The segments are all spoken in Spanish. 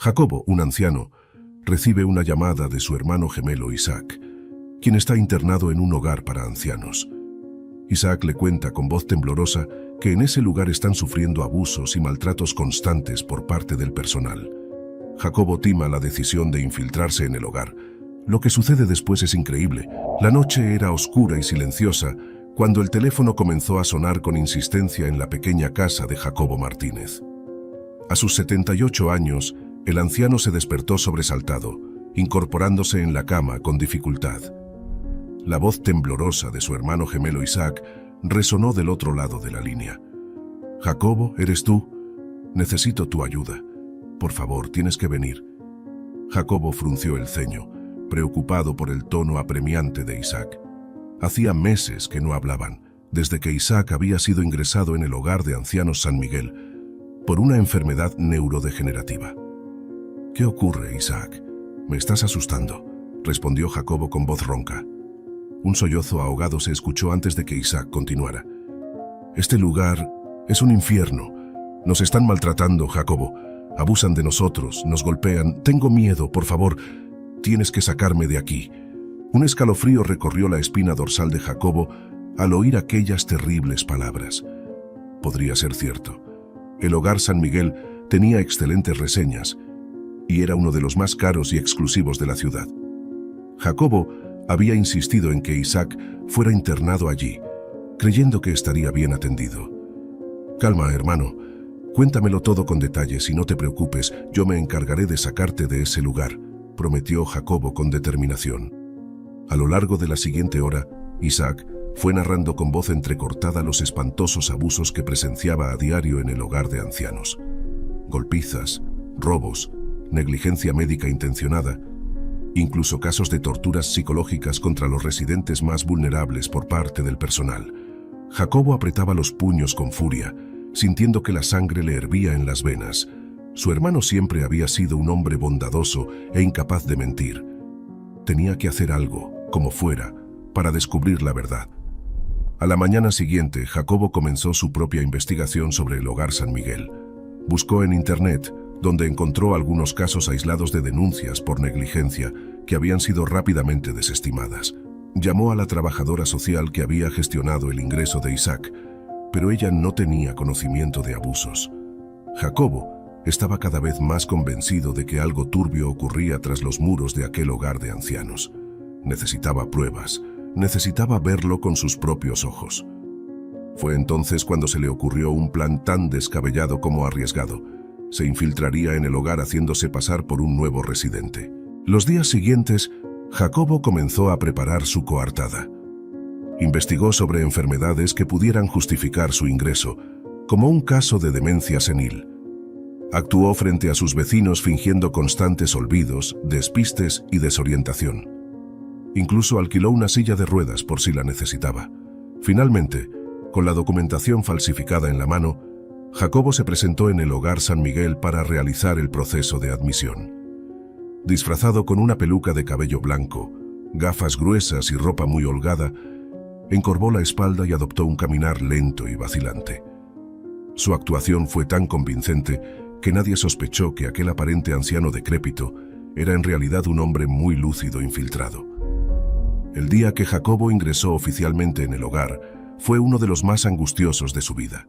Jacobo, un anciano, recibe una llamada de su hermano gemelo Isaac, quien está internado en un hogar para ancianos. Isaac le cuenta con voz temblorosa que en ese lugar están sufriendo abusos y maltratos constantes por parte del personal. Jacobo tima la decisión de infiltrarse en el hogar. Lo que sucede después es increíble. La noche era oscura y silenciosa cuando el teléfono comenzó a sonar con insistencia en la pequeña casa de Jacobo Martínez. A sus 78 años, el anciano se despertó sobresaltado, incorporándose en la cama con dificultad. La voz temblorosa de su hermano gemelo Isaac resonó del otro lado de la línea. «Jacobo, ¿eres tú? Necesito tu ayuda. Por favor, tienes que venir». Jacobo frunció el ceño, preocupado por el tono apremiante de Isaac. Hacía meses que no hablaban, desde que Isaac había sido ingresado en el hogar de ancianos San Miguel por una enfermedad neurodegenerativa. «¿Qué ocurre, Isaac? Me estás asustando», respondió Jacobo con voz ronca. Un sollozo ahogado se escuchó antes de que Isaac continuara. «Este lugar es un infierno. Nos están maltratando, Jacobo. Abusan de nosotros, nos golpean. Tengo miedo, por favor. Tienes que sacarme de aquí». Un escalofrío recorrió la espina dorsal de Jacobo al oír aquellas terribles palabras. Podría ser cierto. El hogar San Miguel tenía excelentes reseñas y era uno de los más caros y exclusivos de la ciudad. Jacobo había insistido en que Isaac fuera internado allí, creyendo que estaría bien atendido. «Calma, hermano. Cuéntamelo todo con detalles y no te preocupes, yo me encargaré de sacarte de ese lugar», prometió Jacobo con determinación. A lo largo de la siguiente hora, Isaac fue narrando con voz entrecortada los espantosos abusos que presenciaba a diario en el hogar de ancianos. Golpizas, robos, negligencia médica intencionada, incluso casos de torturas psicológicas contra los residentes más vulnerables por parte del personal. Jacobo apretaba los puños con furia, sintiendo que la sangre le hervía en las venas. Su hermano siempre había sido un hombre bondadoso e incapaz de mentir. Tenía que hacer algo, como fuera, para descubrir la verdad. A la mañana siguiente, Jacobo comenzó su propia investigación sobre el hogar San Miguel. Buscó en Internet, donde encontró algunos casos aislados de denuncias por negligencia que habían sido rápidamente desestimadas. Llamó a la trabajadora social que había gestionado el ingreso de Isaac, pero ella no tenía conocimiento de abusos. Jacobo estaba cada vez más convencido de que algo turbio ocurría tras los muros de aquel hogar de ancianos. Necesitaba pruebas, necesitaba verlo con sus propios ojos. Fue entonces cuando se le ocurrió un plan tan descabellado como arriesgado. Se infiltraría en el hogar haciéndose pasar por un nuevo residente. Los días siguientes, Jacobo comenzó a preparar su coartada. Investigó sobre enfermedades que pudieran justificar su ingreso, como un caso de demencia senil. Actuó frente a sus vecinos fingiendo constantes olvidos, despistes y desorientación. Incluso alquiló una silla de ruedas por si la necesitaba. Finalmente, con la documentación falsificada en la mano, Jacobo se presentó en el hogar San Miguel para realizar el proceso de admisión. Disfrazado con una peluca de cabello blanco, gafas gruesas y ropa muy holgada, encorvó la espalda y adoptó un caminar lento y vacilante. Su actuación fue tan convincente que nadie sospechó que aquel aparente anciano decrépito era en realidad un hombre muy lúcido infiltrado. El día que Jacobo ingresó oficialmente en el hogar fue uno de los más angustiosos de su vida.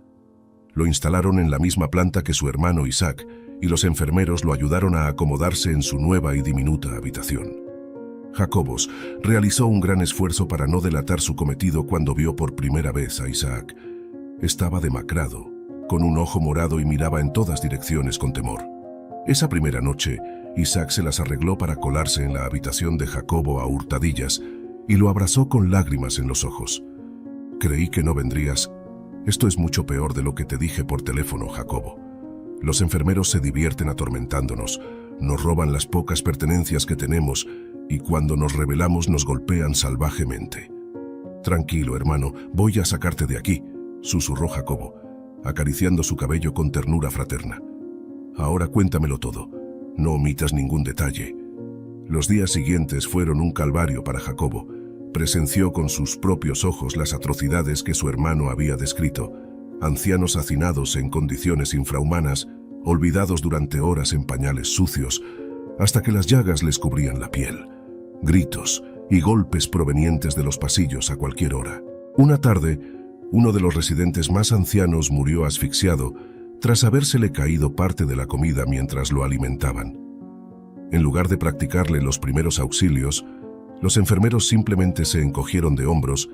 Lo instalaron en la misma planta que su hermano Isaac y los enfermeros lo ayudaron a acomodarse en su nueva y diminuta habitación. Jacobo realizó un gran esfuerzo para no delatar su cometido cuando vio por primera vez a Isaac. Estaba demacrado, con un ojo morado y miraba en todas direcciones con temor. Esa primera noche, Isaac se las arregló para colarse en la habitación de Jacobo a hurtadillas y lo abrazó con lágrimas en los ojos. «Creí que no vendrías. Esto es mucho peor de lo que te dije por teléfono, Jacobo. Los enfermeros se divierten atormentándonos, nos roban las pocas pertenencias que tenemos y cuando nos rebelamos nos golpean salvajemente». «Tranquilo, hermano, voy a sacarte de aquí», susurró Jacobo, acariciando su cabello con ternura fraterna. «Ahora cuéntamelo todo. No omitas ningún detalle». Los días siguientes fueron un calvario para Jacobo. Presenció con sus propios ojos las atrocidades que su hermano había descrito. Ancianos hacinados en condiciones infrahumanas, olvidados durante horas en pañales sucios, hasta que las llagas les cubrían la piel. Gritos y golpes provenientes de los pasillos a cualquier hora. Una tarde, uno de los residentes más ancianos murió asfixiado tras habérsele caído parte de la comida mientras lo alimentaban. En lugar de practicarle los primeros auxilios, los enfermeros simplemente se encogieron de hombros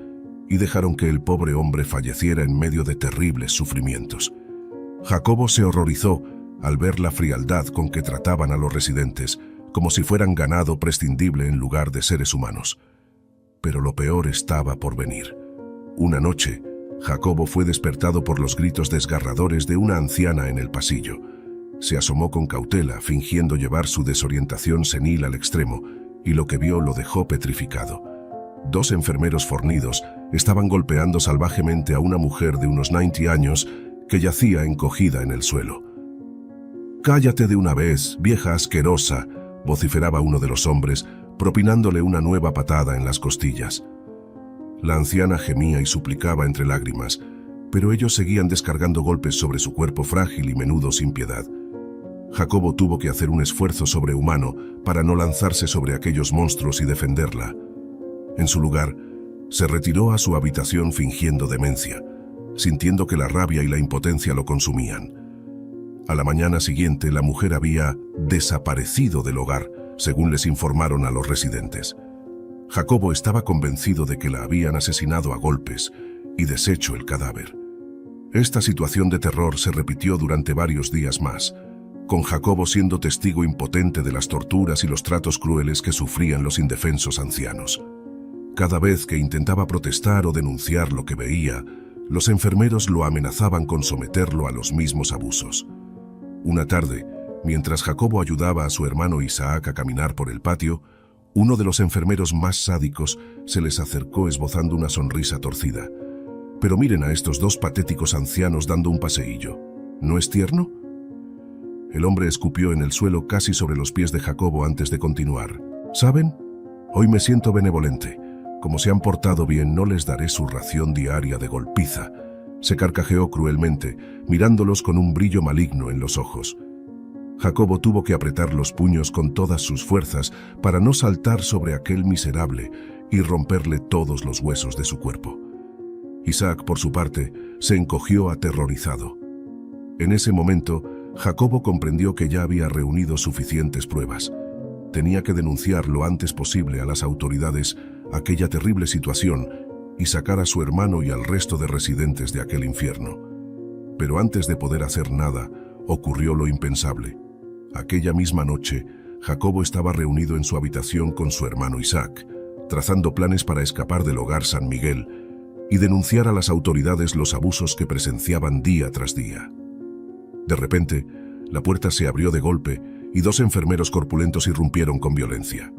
y dejaron que el pobre hombre falleciera en medio de terribles sufrimientos. Jacobo se horrorizó al ver la frialdad con que trataban a los residentes, como si fueran ganado prescindible en lugar de seres humanos. Pero lo peor estaba por venir. Una noche, Jacobo fue despertado por los gritos desgarradores de una anciana en el pasillo. Se asomó con cautela, fingiendo llevar su desorientación senil al extremo, y lo que vio lo dejó petrificado. 2 enfermeros fornidos estaban golpeando salvajemente a una mujer de unos 90 años que yacía encogida en el suelo. «Cállate de una vez, vieja asquerosa», vociferaba uno de los hombres, propinándole una nueva patada en las costillas. La anciana gemía y suplicaba entre lágrimas, pero ellos seguían descargando golpes sobre su cuerpo frágil y menudo sin piedad. Jacobo tuvo que hacer un esfuerzo sobrehumano para no lanzarse sobre aquellos monstruos y defenderla. En su lugar, se retiró a su habitación fingiendo demencia, sintiendo que la rabia y la impotencia lo consumían. A la mañana siguiente, la mujer había desaparecido del hogar, según les informaron a los residentes. Jacobo estaba convencido de que la habían asesinado a golpes y deshecho el cadáver. Esta situación de terror se repitió durante varios días más, con Jacobo siendo testigo impotente de las torturas y los tratos crueles que sufrían los indefensos ancianos. Cada vez que intentaba protestar o denunciar lo que veía, los enfermeros lo amenazaban con someterlo a los mismos abusos. Una tarde, mientras Jacobo ayudaba a su hermano Isaac a caminar por el patio, uno de los enfermeros más sádicos se les acercó esbozando una sonrisa torcida. «Pero miren a estos 2 patéticos ancianos dando un paseillo. ¿No es tierno?». El hombre escupió en el suelo casi sobre los pies de Jacobo antes de continuar. «¿Saben? Hoy me siento benevolente. Como se han portado bien, no les daré su ración diaria de golpiza». Se carcajeó cruelmente, mirándolos con un brillo maligno en los ojos. Jacobo tuvo que apretar los puños con todas sus fuerzas para no saltar sobre aquel miserable y romperle todos los huesos de su cuerpo. Isaac, por su parte, se encogió aterrorizado. En ese momento, Jacobo comprendió que ya había reunido suficientes pruebas. Tenía que denunciar lo antes posible a las autoridades aquella terrible situación y sacar a su hermano y al resto de residentes de aquel infierno. Pero antes de poder hacer nada, ocurrió lo impensable. Aquella misma noche, Jacobo estaba reunido en su habitación con su hermano Isaac, trazando planes para escapar del hogar San Miguel y denunciar a las autoridades los abusos que presenciaban día tras día. De repente, la puerta se abrió de golpe y 2 enfermeros corpulentos irrumpieron con violencia.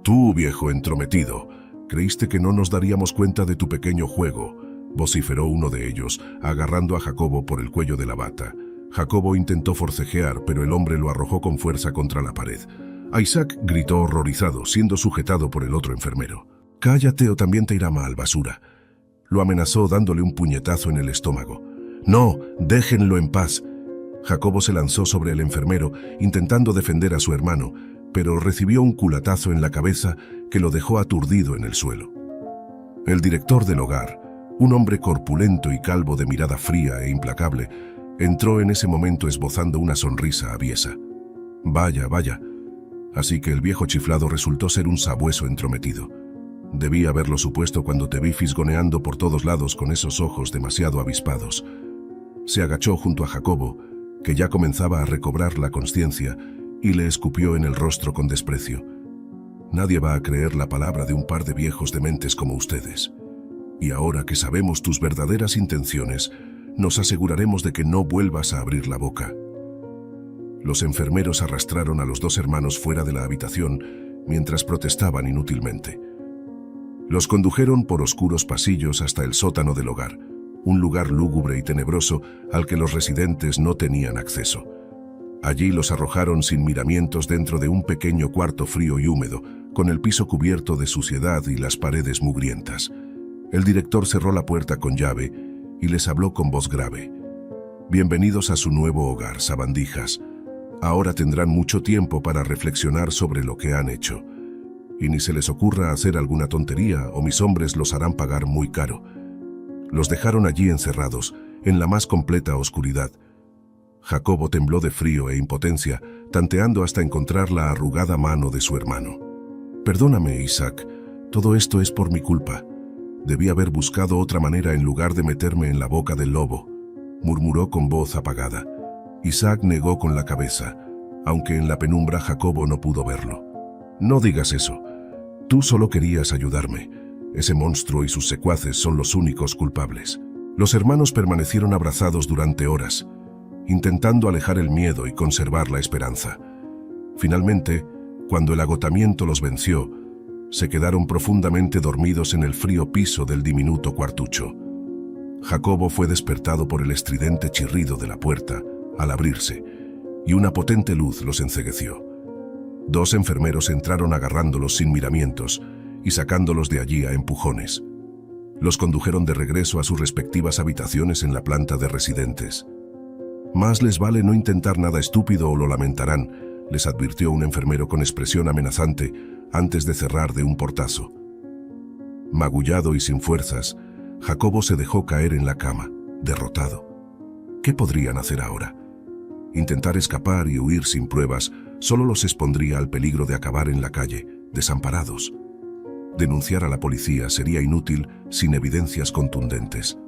«Tú, viejo entrometido, creíste que no nos daríamos cuenta de tu pequeño juego», vociferó uno de ellos, agarrando a Jacobo por el cuello de la bata. Jacobo intentó forcejear, pero el hombre lo arrojó con fuerza contra la pared. Isaac gritó horrorizado, siendo sujetado por el otro enfermero. «Cállate o también te irá mal, basura». Lo amenazó dándole un puñetazo en el estómago. «No, déjenlo en paz». Jacobo se lanzó sobre el enfermero, intentando defender a su hermano, pero recibió un culatazo en la cabeza que lo dejó aturdido en el suelo. El director del hogar, un hombre corpulento y calvo de mirada fría e implacable, entró en ese momento esbozando una sonrisa aviesa. «Vaya, vaya». Así que el viejo chiflado resultó ser un sabueso entrometido. Debí haberlo supuesto cuando te vi fisgoneando por todos lados con esos ojos demasiado avispados. Se agachó junto a Jacobo, que ya comenzaba a recobrar la consciencia, y le escupió en el rostro con desprecio. «Nadie va a creer la palabra de un par de viejos dementes como ustedes. Y ahora que sabemos tus verdaderas intenciones, nos aseguraremos de que no vuelvas a abrir la boca». Los enfermeros arrastraron a los 2 hermanos fuera de la habitación mientras protestaban inútilmente. Los condujeron por oscuros pasillos hasta el sótano del hogar, un lugar lúgubre y tenebroso al que los residentes no tenían acceso. Allí los arrojaron sin miramientos dentro de un pequeño cuarto frío y húmedo, con el piso cubierto de suciedad y las paredes mugrientas. El director cerró la puerta con llave y les habló con voz grave. Bienvenidos a su nuevo hogar, sabandijas. Ahora tendrán mucho tiempo para reflexionar sobre lo que han hecho. Y ni se les ocurra hacer alguna tontería o mis hombres los harán pagar muy caro. Los dejaron allí encerrados, en la más completa oscuridad. Jacobo tembló de frío e impotencia, tanteando hasta encontrar la arrugada mano de su hermano. Perdóname, Isaac, todo esto es por mi culpa. Debí haber buscado otra manera en lugar de meterme en la boca del lobo, murmuró con voz apagada. Isaac negó con la cabeza, aunque en la penumbra Jacobo no pudo verlo. No digas eso. Tú solo querías ayudarme. Ese monstruo y sus secuaces son los únicos culpables. Los hermanos permanecieron abrazados durante horas, intentando alejar el miedo y conservar la esperanza. Finalmente, cuando el agotamiento los venció, se quedaron profundamente dormidos en el frío piso del diminuto cuartucho. Jacobo fue despertado por el estridente chirrido de la puerta al abrirse, y una potente luz los encegueció. 2 enfermeros entraron agarrándolos sin miramientos y sacándolos de allí a empujones. Los condujeron de regreso a sus respectivas habitaciones en la planta de residentes. Más les vale no intentar nada estúpido o lo lamentarán, les advirtió un enfermero con expresión amenazante antes de cerrar de un portazo. Magullado y sin fuerzas, Jacobo se dejó caer en la cama, derrotado. ¿Qué podrían hacer ahora? Intentar escapar y huir sin pruebas solo los expondría al peligro de acabar en la calle, desamparados. Denunciar a la policía sería inútil sin evidencias contundentes.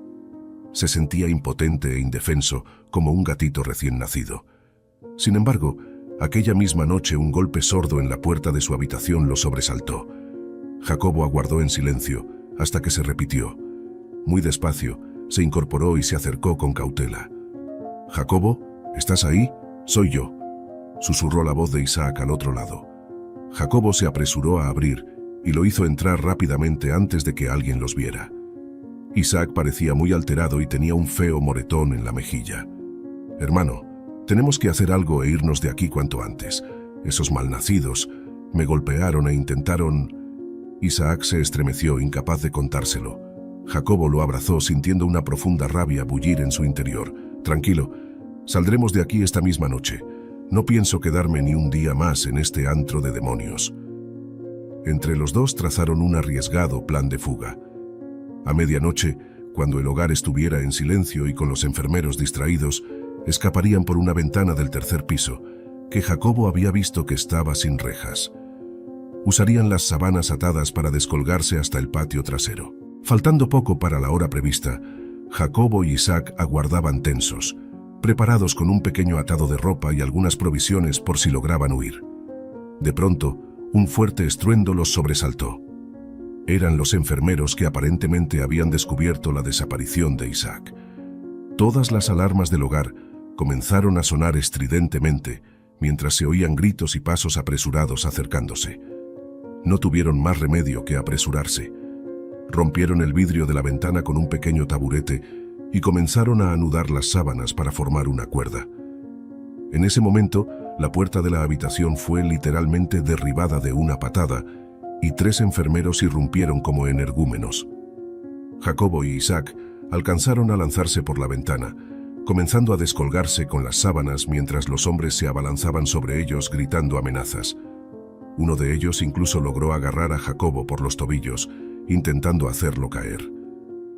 Se sentía impotente e indefenso como un gatito recién nacido. Sin embargo, aquella misma noche un golpe sordo en la puerta de su habitación lo sobresaltó. Jacobo aguardó en silencio hasta que se repitió. Muy despacio, se incorporó y se acercó con cautela. «Jacobo, ¿estás ahí? Soy yo», susurró la voz de Isaac al otro lado. Jacobo se apresuró a abrir y lo hizo entrar rápidamente antes de que alguien los viera. Isaac parecía muy alterado y tenía un feo moretón en la mejilla. «Hermano, tenemos que hacer algo e irnos de aquí cuanto antes. Esos malnacidos me golpearon e intentaron...» Isaac se estremeció, incapaz de contárselo. Jacobo lo abrazó sintiendo una profunda rabia bullir en su interior. «Tranquilo, saldremos de aquí esta misma noche. No pienso quedarme ni un día más en este antro de demonios». Entre los dos trazaron un arriesgado plan de fuga. A medianoche, cuando el hogar estuviera en silencio y con los enfermeros distraídos, escaparían por una ventana del 3er piso, que Jacobo había visto que estaba sin rejas. Usarían las sábanas atadas para descolgarse hasta el patio trasero. Faltando poco para la hora prevista, Jacobo y Isaac aguardaban tensos, preparados con un pequeño atado de ropa y algunas provisiones por si lograban huir. De pronto, un fuerte estruendo los sobresaltó. Eran los enfermeros que aparentemente habían descubierto la desaparición de Isaac. Todas las alarmas del hogar comenzaron a sonar estridentemente mientras se oían gritos y pasos apresurados acercándose. No tuvieron más remedio que apresurarse. Rompieron el vidrio de la ventana con un pequeño taburete y comenzaron a anudar las sábanas para formar una cuerda. En ese momento, la puerta de la habitación fue literalmente derribada de una patada y 3 enfermeros irrumpieron como energúmenos. Jacobo y Isaac alcanzaron a lanzarse por la ventana, comenzando a descolgarse con las sábanas mientras los hombres se abalanzaban sobre ellos gritando amenazas. Uno de ellos incluso logró agarrar a Jacobo por los tobillos, intentando hacerlo caer.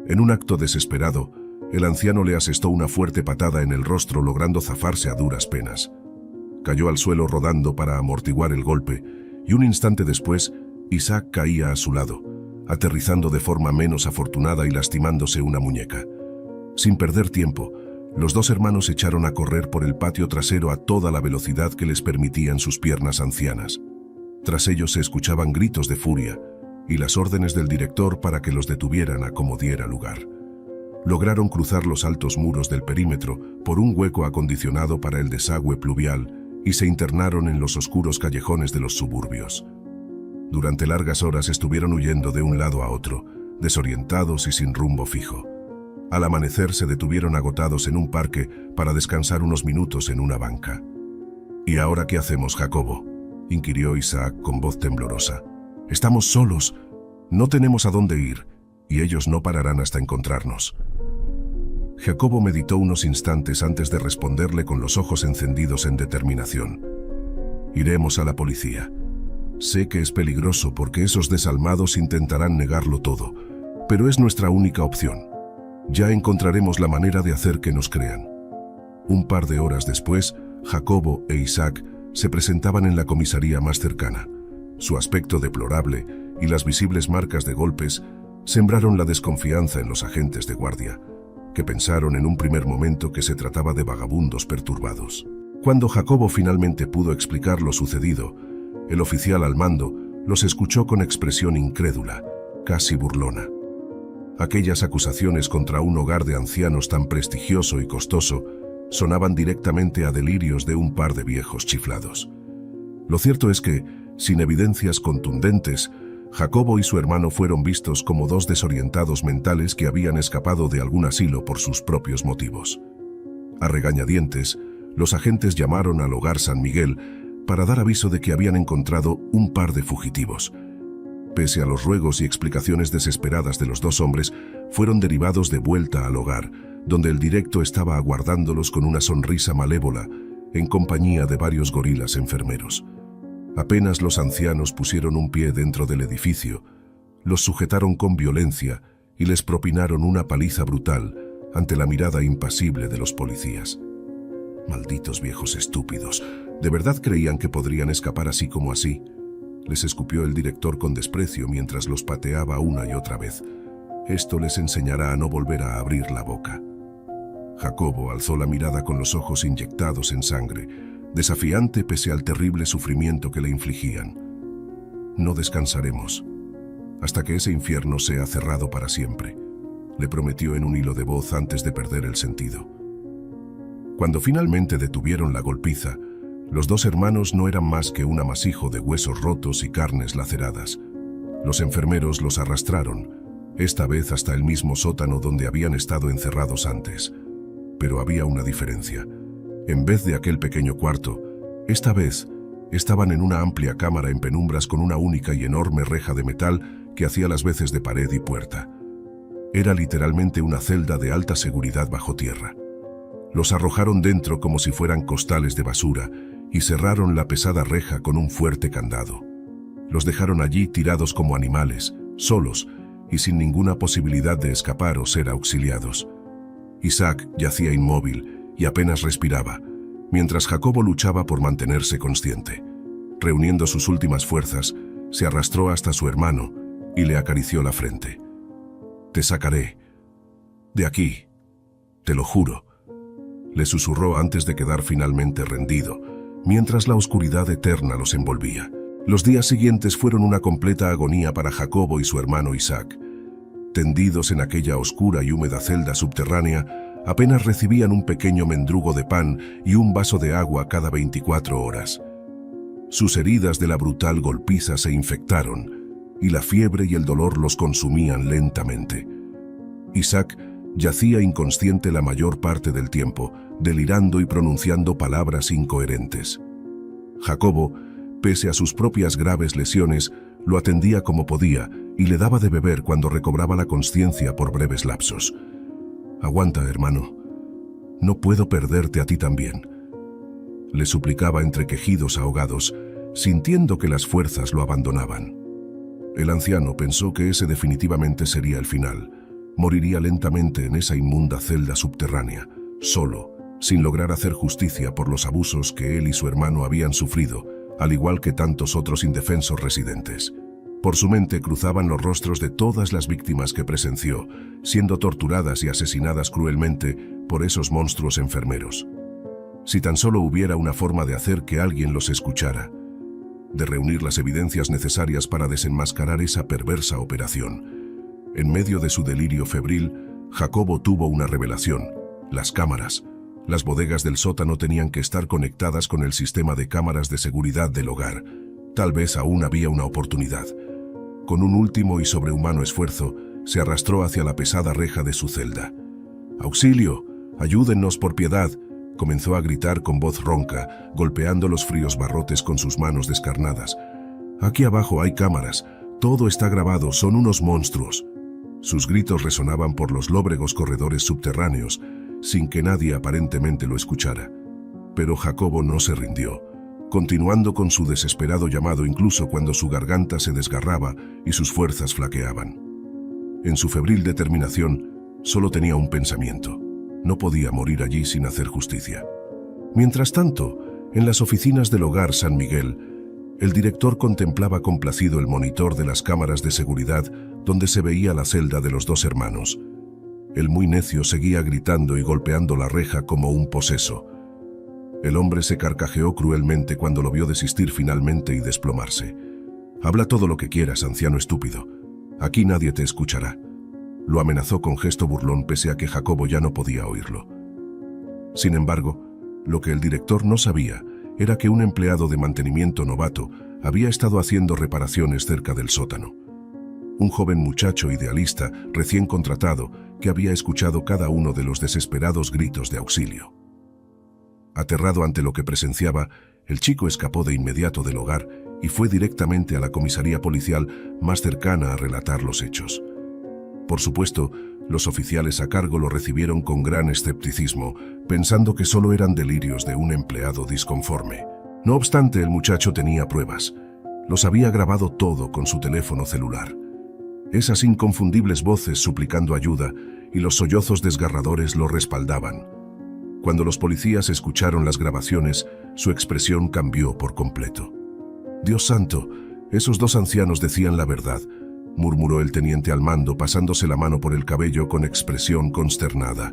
En un acto desesperado, el anciano le asestó una fuerte patada en el rostro, logrando zafarse a duras penas. Cayó al suelo rodando para amortiguar el golpe, y un instante después, Isaac caía a su lado, aterrizando de forma menos afortunada y lastimándose una muñeca. Sin perder tiempo, los 2 hermanos echaron a correr por el patio trasero a toda la velocidad que les permitían sus piernas ancianas. Tras ellos se escuchaban gritos de furia y las órdenes del director para que los detuvieran a como diera lugar. Lograron cruzar los altos muros del perímetro por un hueco acondicionado para el desagüe pluvial y se internaron en los oscuros callejones de los suburbios. Durante largas horas estuvieron huyendo de un lado a otro, desorientados y sin rumbo fijo. Al amanecer se detuvieron agotados en un parque para descansar unos minutos en una banca. «¿Y ahora qué hacemos, Jacobo?», inquirió Isaac con voz temblorosa. «Estamos solos, no tenemos a dónde ir, y ellos no pararán hasta encontrarnos». Jacobo meditó unos instantes antes de responderle con los ojos encendidos en determinación. Iremos a la policía. Sé que es peligroso porque esos desalmados intentarán negarlo todo, pero es nuestra única opción. Ya encontraremos la manera de hacer que nos crean. Un par de horas después, Jacobo e Isaac se presentaban en la comisaría más cercana. Su aspecto deplorable y las visibles marcas de golpes sembraron la desconfianza en los agentes de guardia, que pensaron en un primer momento que se trataba de vagabundos perturbados. Cuando Jacobo finalmente pudo explicar lo sucedido, el oficial al mando los escuchó con expresión incrédula, casi burlona. Aquellas acusaciones contra un hogar de ancianos tan prestigioso y costoso sonaban directamente a delirios de un par de viejos chiflados. Lo cierto es que, sin evidencias contundentes, Jacobo y su hermano fueron vistos como dos desorientados mentales que habían escapado de algún asilo por sus propios motivos. A regañadientes, los agentes llamaron al hogar San Miguel para dar aviso de que habían encontrado un par de fugitivos. Pese a los ruegos y explicaciones desesperadas de los dos hombres, fueron derivados de vuelta al hogar, donde el directo estaba aguardándolos con una sonrisa malévola, en compañía de varios gorilas enfermeros. Apenas los ancianos pusieron un pie dentro del edificio, los sujetaron con violencia y les propinaron una paliza brutal ante la mirada impasible de los policías. Malditos viejos estúpidos, ¿de verdad creían que podrían escapar así como así? Les escupió el director con desprecio mientras los pateaba una y otra vez. Esto les enseñará a no volver a abrir la boca. Jacobo alzó la mirada con los ojos inyectados en sangre, desafiante pese al terrible sufrimiento que le infligían. No descansaremos hasta que ese infierno sea cerrado para siempre, le prometió en un hilo de voz antes de perder el sentido. Cuando finalmente detuvieron la golpiza, los dos hermanos no eran más que un amasijo de huesos rotos y carnes laceradas. Los enfermeros los arrastraron, esta vez hasta el mismo sótano donde habían estado encerrados antes. Pero había una diferencia. En vez de aquel pequeño cuarto, esta vez estaban en una amplia cámara en penumbras con una única y enorme reja de metal que hacía las veces de pared y puerta. Era literalmente una celda de alta seguridad bajo tierra. Los arrojaron dentro como si fueran costales de basura y cerraron la pesada reja con un fuerte candado. Los dejaron allí tirados como animales, solos y sin ninguna posibilidad de escapar o ser auxiliados. Isaac yacía inmóvil y apenas respiraba, mientras Jacobo luchaba por mantenerse consciente. Reuniendo sus últimas fuerzas, se arrastró hasta su hermano y le acarició la frente. «Te sacaré de aquí, te lo juro», le susurró antes de quedar finalmente rendido, mientras la oscuridad eterna los envolvía. Los días siguientes fueron una completa agonía para Jacobo y su hermano Isaac. Tendidos en aquella oscura y húmeda celda subterránea, apenas recibían un pequeño mendrugo de pan y un vaso de agua cada 24 horas. Sus heridas de la brutal golpiza se infectaron, y la fiebre y el dolor los consumían lentamente. Isaac yacía inconsciente la mayor parte del tiempo, delirando y pronunciando palabras incoherentes. Jacobo, pese a sus propias graves lesiones, lo atendía como podía y le daba de beber cuando recobraba la conciencia por breves lapsos. «Aguanta, hermano. No puedo perderte a ti también», le suplicaba entre quejidos ahogados, sintiendo que las fuerzas lo abandonaban. El anciano pensó que ese definitivamente sería el final. Moriría lentamente en esa inmunda celda subterránea, solo, sin lograr hacer justicia por los abusos que él y su hermano habían sufrido, al igual que tantos otros indefensos residentes. Por su mente cruzaban los rostros de todas las víctimas que presenció, siendo torturadas y asesinadas cruelmente por esos monstruos enfermeros. Si tan solo hubiera una forma de hacer que alguien los escuchara, de reunir las evidencias necesarias para desenmascarar esa perversa operación. En medio de su delirio febril, Jacobo tuvo una revelación. Las cámaras. Las bodegas del sótano tenían que estar conectadas con el sistema de cámaras de seguridad del hogar. Tal vez aún había una oportunidad. Con un último y sobrehumano esfuerzo, se arrastró hacia la pesada reja de su celda. «¡Auxilio! ¡Ayúdennos por piedad!», comenzó a gritar con voz ronca, golpeando los fríos barrotes con sus manos descarnadas. «Aquí abajo hay cámaras. Todo está grabado. Son unos monstruos». Sus gritos resonaban por los lóbregos corredores subterráneos, sin que nadie aparentemente lo escuchara. Pero Jacobo no se rindió, continuando con su desesperado llamado incluso cuando su garganta se desgarraba y sus fuerzas flaqueaban. En su febril determinación, solo tenía un pensamiento: no podía morir allí sin hacer justicia. Mientras tanto, en las oficinas del Hogar San Miguel, el director contemplaba complacido el monitor de las cámaras de seguridad donde se veía la celda de los dos hermanos. El muy necio seguía gritando y golpeando la reja como un poseso. El hombre se carcajeó cruelmente cuando lo vio desistir finalmente y desplomarse. «Habla todo lo que quieras, anciano estúpido. Aquí nadie te escuchará», lo amenazó con gesto burlón pese a que Jacobo ya no podía oírlo. Sin embargo, lo que el director no sabía era que un empleado de mantenimiento novato había estado haciendo reparaciones cerca del sótano. Un joven muchacho idealista recién contratado que había escuchado cada uno de los desesperados gritos de auxilio. Aterrado ante lo que presenciaba, el chico escapó de inmediato del hogar y fue directamente a la comisaría policial más cercana a relatar los hechos. Por supuesto, los oficiales a cargo lo recibieron con gran escepticismo, pensando que solo eran delirios de un empleado disconforme. No obstante, el muchacho tenía pruebas. Los había grabado todo con su teléfono celular. Esas inconfundibles voces suplicando ayuda y los sollozos desgarradores lo respaldaban. Cuando los policías escucharon las grabaciones, su expresión cambió por completo. «Dios santo, esos dos ancianos decían la verdad», murmuró el teniente al mando pasándose la mano por el cabello con expresión consternada.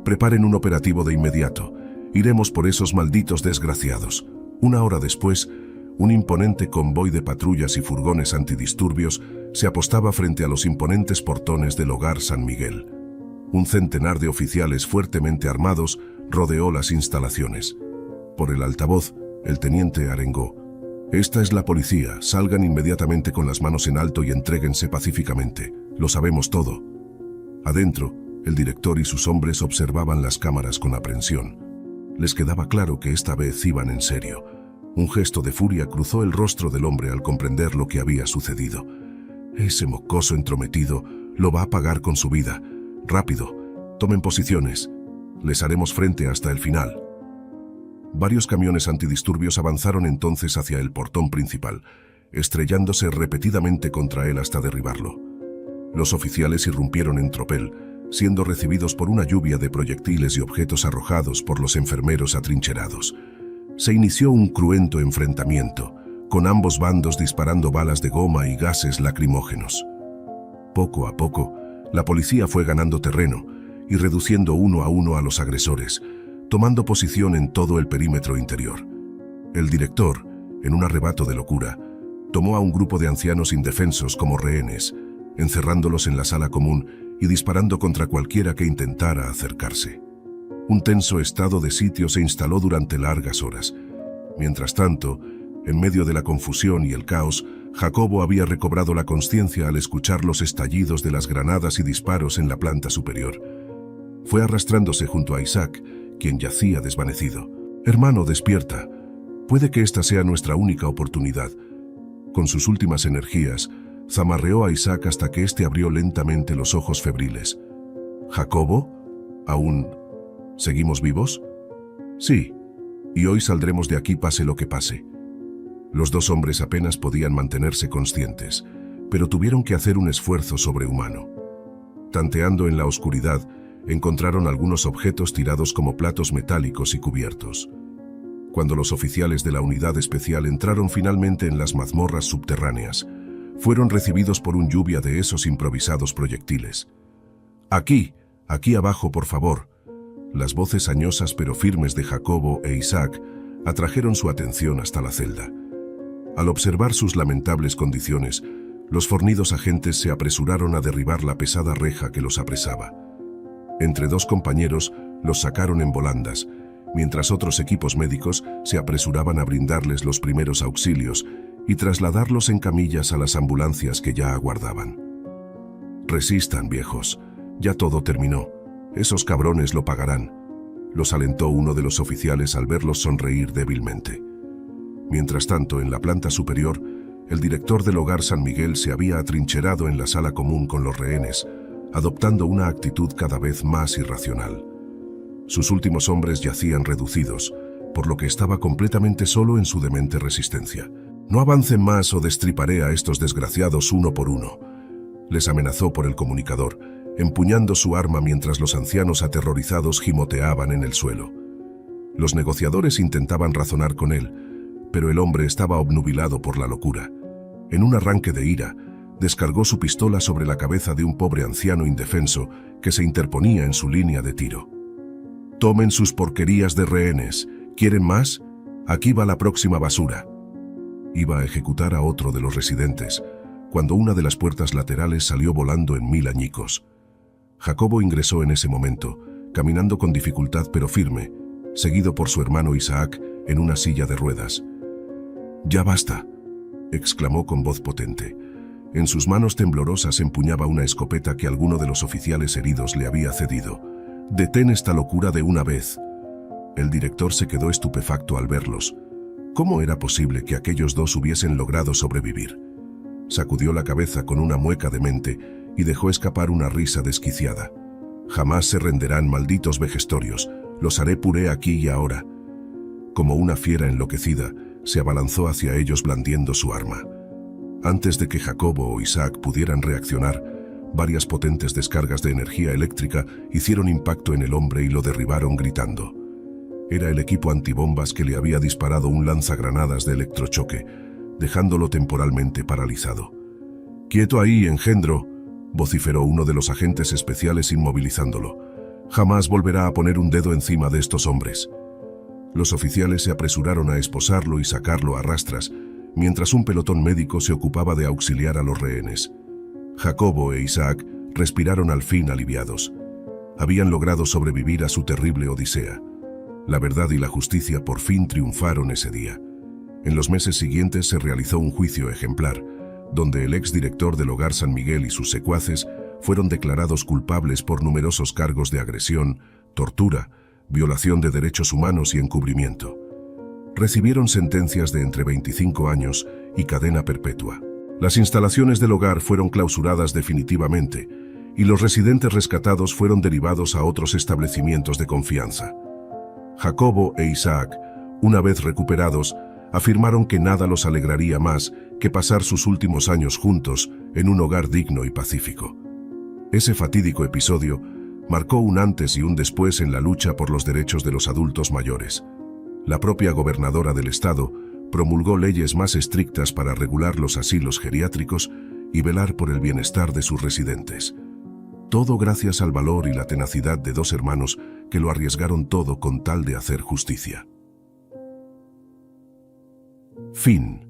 «Preparen un operativo de inmediato. Iremos por esos malditos desgraciados». Una hora después, un imponente convoy de patrullas y furgones antidisturbios se apostaba frente a los imponentes portones del Hogar San Miguel. Un centenar de oficiales fuertemente armados rodeó las instalaciones. Por el altavoz, el teniente arengó: «Esta es la policía, salgan inmediatamente con las manos en alto y entréguense pacíficamente. Lo sabemos todo». Adentro, el director y sus hombres observaban las cámaras con aprensión. Les quedaba claro que esta vez iban en serio. Un gesto de furia cruzó el rostro del hombre al comprender lo que había sucedido. «Ese mocoso entrometido lo va a pagar con su vida. Rápido, tomen posiciones. Les haremos frente hasta el final». Varios camiones antidisturbios avanzaron entonces hacia el portón principal, estrellándose repetidamente contra él hasta derribarlo. Los oficiales irrumpieron en tropel, siendo recibidos por una lluvia de proyectiles y objetos arrojados por los enfermeros atrincherados. Se inició un cruento enfrentamiento, con ambos bandos disparando balas de goma y gases lacrimógenos. Poco a poco, la policía fue ganando terreno y reduciendo uno a los agresores, tomando posición en todo el perímetro interior. El director, en un arrebato de locura, tomó a un grupo de ancianos indefensos como rehenes, encerrándolos en la sala común y disparando contra cualquiera que intentara acercarse. Un tenso estado de sitio se instaló durante largas horas. Mientras tanto, en medio de la confusión y el caos, Jacobo había recobrado la conciencia al escuchar los estallidos de las granadas y disparos en la planta superior. Fue arrastrándose junto a Isaac, quien yacía desvanecido. «Hermano, despierta. Puede que esta sea nuestra única oportunidad». Con sus últimas energías, zamarreó a Isaac hasta que éste abrió lentamente los ojos febriles. «¿Jacobo? ¿Aún seguimos vivos?» «Sí, y hoy saldremos de aquí pase lo que pase». Los dos hombres apenas podían mantenerse conscientes, pero tuvieron que hacer un esfuerzo sobrehumano. Tanteando en la oscuridad, encontraron algunos objetos tirados como platos metálicos y cubiertos. Cuando los oficiales de la unidad especial entraron finalmente en las mazmorras subterráneas, fueron recibidos por una lluvia de esos improvisados proyectiles. «Aquí, aquí abajo, por favor». Las voces añosas pero firmes de Jacobo e Isaac atrajeron su atención hasta la celda. Al observar sus lamentables condiciones, los fornidos agentes se apresuraron a derribar la pesada reja que los apresaba. Entre dos compañeros los sacaron en volandas, mientras otros equipos médicos se apresuraban a brindarles los primeros auxilios y trasladarlos en camillas a las ambulancias que ya aguardaban. «Resistan, viejos. Ya todo terminó. Esos cabrones lo pagarán», los alentó uno de los oficiales al verlos sonreír débilmente. Mientras tanto, en la planta superior, el director del hogar San Miguel se había atrincherado en la sala común con los rehenes, adoptando una actitud cada vez más irracional. Sus últimos hombres yacían reducidos, por lo que estaba completamente solo en su demente resistencia. «No avancen más o destriparé a estos desgraciados uno por uno», les amenazó por el comunicador, empuñando su arma mientras los ancianos aterrorizados gimoteaban en el suelo. Los negociadores intentaban razonar con él, pero el hombre estaba obnubilado por la locura. En un arranque de ira, descargó su pistola sobre la cabeza de un pobre anciano indefenso que se interponía en su línea de tiro. «Tomen sus porquerías de rehenes. ¿Quieren más? Aquí va la próxima basura». Iba a ejecutar a otro de los residentes, cuando una de las puertas laterales salió volando en 1000 añicos. Jacobo ingresó en ese momento, caminando con dificultad pero firme, seguido por su hermano Isaac en una silla de ruedas. «Ya basta», exclamó con voz potente. En sus manos temblorosas empuñaba una escopeta que alguno de los oficiales heridos le había cedido. «Detén esta locura de una vez». El director se quedó estupefacto al verlos. ¿Cómo era posible que aquellos dos hubiesen logrado sobrevivir? Sacudió la cabeza con una mueca demente y dejó escapar una risa desquiciada. «Jamás se renderán, malditos vejestorios. Los haré puré aquí y ahora». Como una fiera enloquecida, se abalanzó hacia ellos blandiendo su arma. Antes de que Jacobo o Isaac pudieran reaccionar, varias potentes descargas de energía eléctrica hicieron impacto en el hombre y lo derribaron gritando. Era el equipo antibombas que le había disparado un lanzagranadas de electrochoque, dejándolo temporalmente paralizado. «¡Quieto ahí, engendro!», vociferó uno de los agentes especiales inmovilizándolo. «Jamás volverá a poner un dedo encima de estos hombres». Los oficiales se apresuraron a esposarlo y sacarlo a rastras, mientras un pelotón médico se ocupaba de auxiliar a los rehenes. Jacobo e Isaac respiraron al fin aliviados. Habían logrado sobrevivir a su terrible odisea. La verdad y la justicia por fin triunfaron ese día. En los meses siguientes se realizó un juicio ejemplar, donde el exdirector del hogar San Miguel y sus secuaces fueron declarados culpables por numerosos cargos de agresión, tortura, violación de derechos humanos y encubrimiento. Recibieron sentencias de entre 25 años y cadena perpetua. Las instalaciones del hogar fueron clausuradas definitivamente y los residentes rescatados fueron derivados a otros establecimientos de confianza. Jacobo e Isaac, una vez recuperados, afirmaron que nada los alegraría más que pasar sus últimos años juntos en un hogar digno y pacífico. Ese fatídico episodio marcó un antes y un después en la lucha por los derechos de los adultos mayores. La propia gobernadora del estado promulgó leyes más estrictas para regular los asilos geriátricos y velar por el bienestar de sus residentes. Todo gracias al valor y la tenacidad de dos hermanos que lo arriesgaron todo con tal de hacer justicia. Fin.